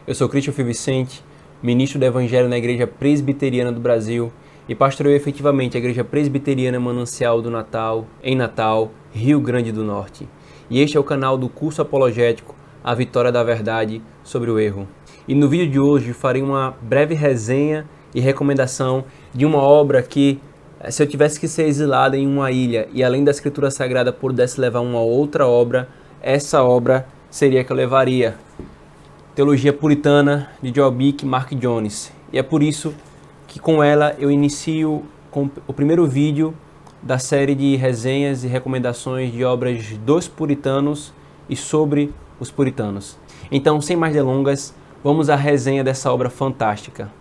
Eu sou Christopher Vicente, ministro do Evangelho na Igreja Presbiteriana do Brasil e pastoreio efetivamente a Igreja Presbiteriana Manancial do Natal, em Natal, Rio Grande do Norte. E este é o canal do curso apologético A Vitória da Verdade sobre o Erro. E no vídeo de hoje farei uma breve resenha e recomendação de uma obra que, se eu tivesse que ser exilado em uma ilha e além da Escritura Sagrada pudesse levar uma outra obra, essa obra seria a que eu levaria. Teologia Puritana, de Joel Bick e Mark Jones. E é por isso que com ela eu inicio com o primeiro vídeo da série de resenhas e recomendações de obras dos puritanos e sobre os puritanos. Então, sem mais delongas, vamos à resenha dessa obra fantástica.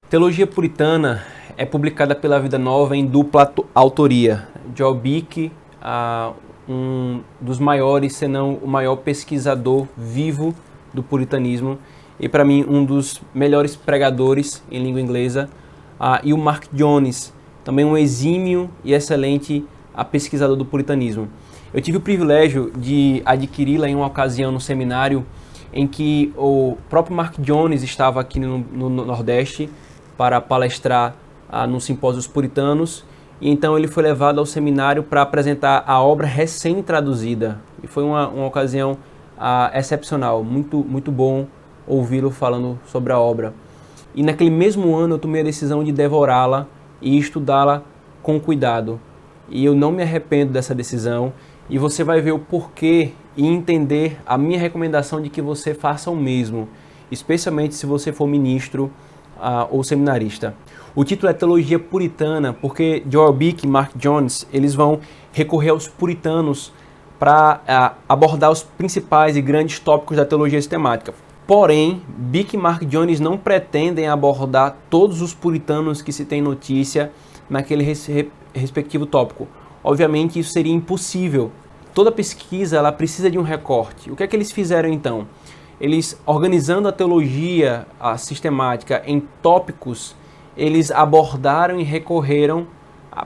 Teologia Puritana é publicada pela Vida Nova em dupla autoria. Joel Bick, um dos maiores, se não o maior pesquisador vivo do puritanismo e para mim um dos melhores pregadores em língua inglesa, e o Mark Jones, também um exímio e excelente pesquisador do puritanismo. Eu tive o privilégio de adquiri-la em uma ocasião no seminário em que o próprio Mark Jones estava aqui no Nordeste para palestrar no Simpósio dos Puritanos, e então ele foi levado ao seminário para apresentar a obra recém-traduzida. E foi uma ocasião excepcional, muito bom ouvi-lo falando sobre a obra. E naquele mesmo ano eu tomei a decisão de devorá-la e estudá-la com cuidado. E eu não me arrependo dessa decisão, e você vai ver o porquê e entender a minha recomendação de que você faça o mesmo, especialmente se você for ministro ou seminarista. O título é Teologia Puritana, porque Joel Bick e Mark Jones, eles vão recorrer aos puritanos para abordar os principais e grandes tópicos da teologia sistemática. Porém, Bick e Mark Jones não pretendem abordar todos os puritanos que se tem notícia naquele respectivo tópico. Obviamente, isso seria impossível. Toda pesquisa ela precisa de um recorte. O que é que eles fizeram então? Eles, organizando a teologia sistemática em tópicos, eles abordaram e recorreram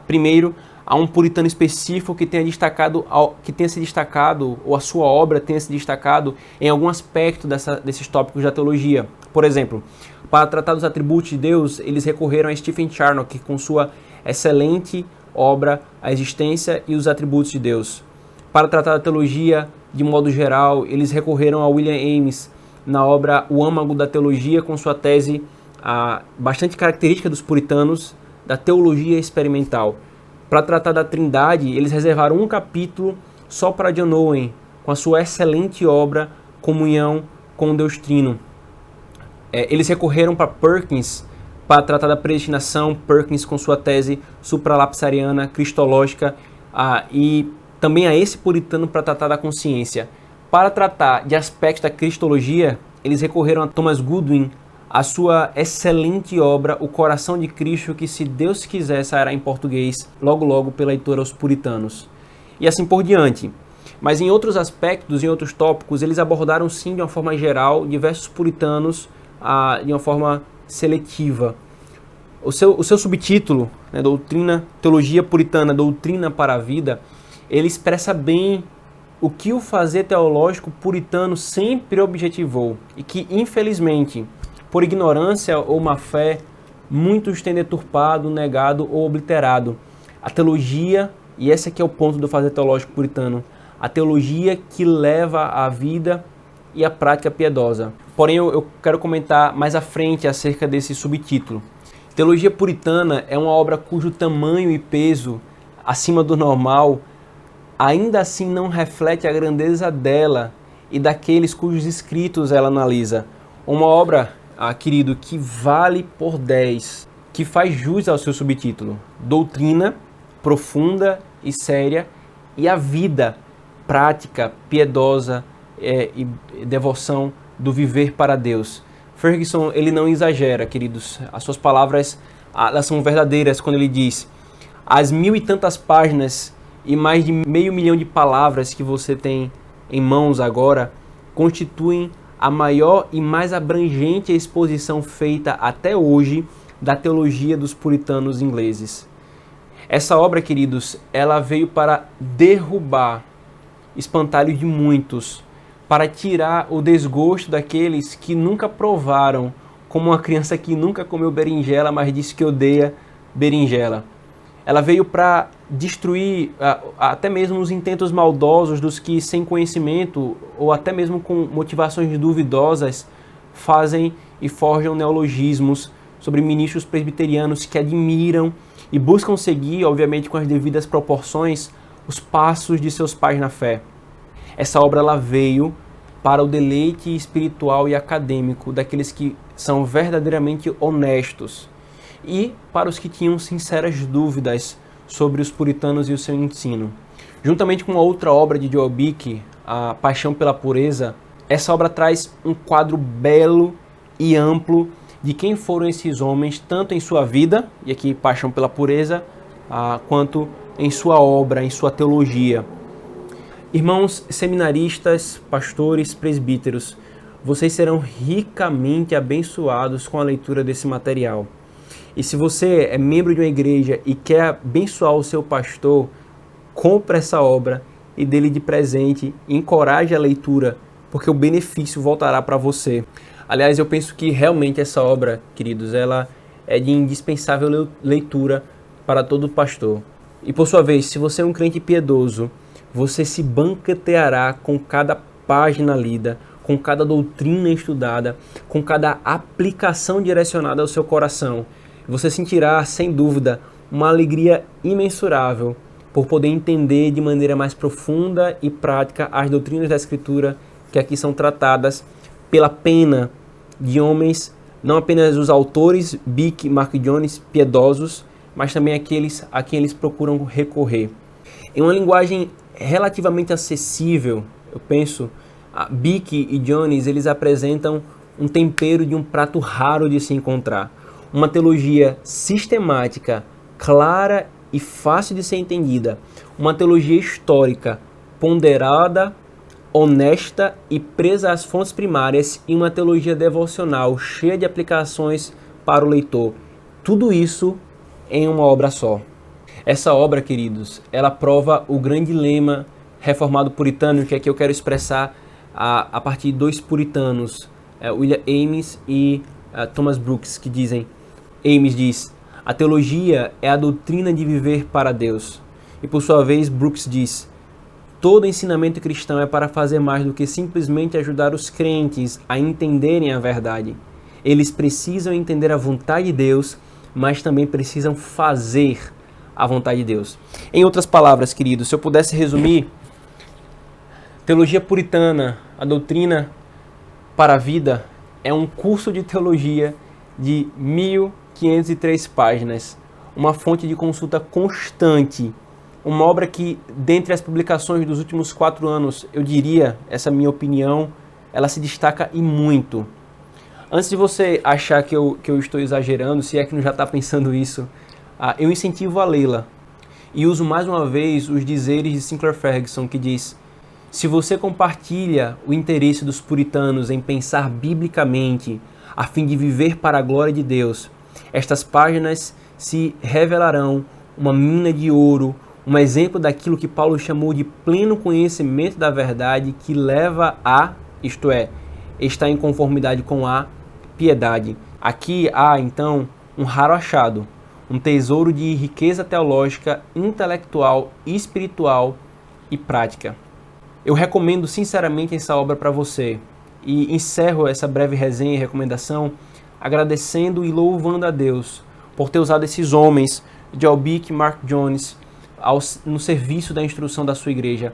primeiro a um puritano específico que tenha se destacado, ou a sua obra tenha se destacado em algum aspecto desses tópicos da teologia. Por exemplo, para tratar dos atributos de Deus, eles recorreram a Stephen Charnock com sua excelente obra A Existência e os Atributos de Deus. Para tratar da teologia de modo geral, eles recorreram a William Ames na obra O Âmago da Teologia, com sua tese bastante característica dos puritanos da teologia experimental. Para tratar da Trindade, eles reservaram um capítulo só para John Owen, com a sua excelente obra Comunhão com o Deus Trino. Eles recorreram para Perkins para tratar da predestinação, Perkins com sua tese supralapsariana, cristológica, e também a esse puritano para tratar da consciência. Para tratar de aspectos da cristologia, eles recorreram a Thomas Goodwin, a sua excelente obra O Coração de Cristo, que, se Deus quiser, sairá em português logo pela editora Os Puritanos. E assim por diante. Mas em outros aspectos, em outros tópicos, eles abordaram sim de uma forma geral diversos puritanos de uma forma seletiva. O seu subtítulo, né, Teologia Puritana, Doutrina para a Vida, ele expressa bem o que o fazer teológico puritano sempre objetivou e que, infelizmente, por ignorância ou má fé, muitos têm deturpado, negado ou obliterado. A teologia, e esse aqui é o ponto do fazer teológico puritano, a teologia que leva à vida e à prática piedosa. Porém, eu quero comentar mais à frente acerca desse subtítulo. Teologia Puritana é uma obra cujo tamanho e peso, acima do normal, ainda assim não reflete a grandeza dela e daqueles cujos escritos ela analisa. Uma obra, querido, que vale por 10, que faz jus ao seu subtítulo. Doutrina profunda e séria e a vida prática, piedosa e devoção do viver para Deus. Ferguson, ele não exagera, queridos. As suas palavras, elas são verdadeiras quando ele diz: as 1000 e tantas páginas e mais de 500 mil de palavras que você tem em mãos agora constituem a maior e mais abrangente exposição feita até hoje da teologia dos puritanos ingleses. Essa obra, queridos, ela veio para derrubar espantalho de muitos, para tirar o desgosto daqueles que nunca provaram, como uma criança que nunca comeu berinjela, mas disse que odeia berinjela. Ela veio para destruir até mesmo os intentos maldosos dos que, sem conhecimento ou até mesmo com motivações duvidosas, fazem e forjam neologismos sobre ministros presbiterianos que admiram e buscam seguir, obviamente com as devidas proporções, os passos de seus pais na fé. Essa obra ela veio para o deleite espiritual e acadêmico daqueles que são verdadeiramente honestos e para os que tinham sinceras dúvidas sobre os puritanos e o seu ensino. Juntamente com a outra obra de Joel Bick, A Paixão pela Pureza, essa obra traz um quadro belo e amplo de quem foram esses homens, tanto em sua vida, e aqui Paixão pela Pureza, quanto em sua obra, em sua teologia. Irmãos seminaristas, pastores, presbíteros, vocês serão ricamente abençoados com a leitura desse material. E se você é membro de uma igreja e quer abençoar o seu pastor, compre essa obra e dê-lhe de presente, encoraje a leitura, porque o benefício voltará para você. Aliás, eu penso que realmente essa obra, queridos, ela é de indispensável leitura para todo pastor. E por sua vez, se você é um crente piedoso, você se banqueteará com cada página lida, com cada doutrina estudada, com cada aplicação direcionada ao seu coração. Você sentirá, sem dúvida, uma alegria imensurável por poder entender de maneira mais profunda e prática as doutrinas da Escritura que aqui são tratadas pela pena de homens, não apenas os autores, Bick e Mark Jones, piedosos, mas também aqueles a quem eles procuram recorrer. Em uma linguagem relativamente acessível, eu penso, Bick e Jones, eles apresentam um tempero de um prato raro de se encontrar. Uma teologia sistemática, clara e fácil de ser entendida. Uma teologia histórica, ponderada, honesta e presa às fontes primárias, e uma teologia devocional cheia de aplicações para o leitor. Tudo isso em uma obra só. Essa obra, queridos, ela prova o grande lema reformado puritano, que aqui eu quero expressar a partir de dois puritanos, William Ames e Thomas Brooks, que dizem: Ames diz, a teologia é a doutrina de viver para Deus. E por sua vez, Brooks diz, todo ensinamento cristão é para fazer mais do que simplesmente ajudar os crentes a entenderem a verdade. Eles precisam entender a vontade de Deus, mas também precisam fazer a vontade de Deus. Em outras palavras, queridos, se eu pudesse resumir, teologia puritana, a doutrina para a vida, é um curso de teologia de 1.503 páginas, uma fonte de consulta constante, uma obra que, dentre as publicações dos últimos 4 anos, eu diria, essa minha opinião, ela se destaca e muito. Antes de você achar que eu estou exagerando, se é que não já está pensando isso, eu incentivo a lê-la. E uso mais uma vez os dizeres de Sinclair Ferguson, que diz: se você compartilha o interesse dos puritanos em pensar biblicamente, a fim de viver para a glória de Deus, estas páginas se revelarão uma mina de ouro, um exemplo daquilo que Paulo chamou de pleno conhecimento da verdade, que leva a, isto é, está em conformidade com a piedade. Aqui há, então, um raro achado, um tesouro de riqueza teológica, intelectual, espiritual e prática. Eu recomendo sinceramente essa obra para você e encerro essa breve resenha e recomendação agradecendo e louvando a Deus por ter usado esses homens, Joel Bick e Mark Jones, no serviço da instrução da sua igreja.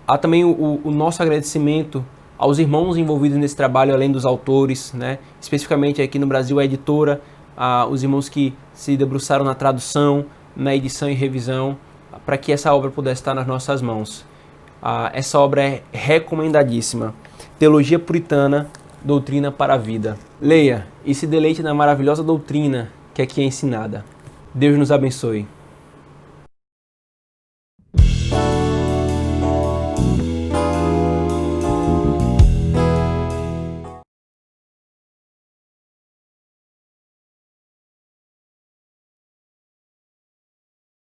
Há também o nosso agradecimento aos irmãos envolvidos nesse trabalho, além dos autores, né? Especificamente aqui no Brasil a editora, os irmãos que se debruçaram na tradução, na edição e revisão, para que essa obra pudesse estar nas nossas mãos. Essa obra é recomendadíssima. Teologia Puritana, Doutrina para a Vida. Leia e se deleite na maravilhosa doutrina que aqui é ensinada. Deus nos abençoe.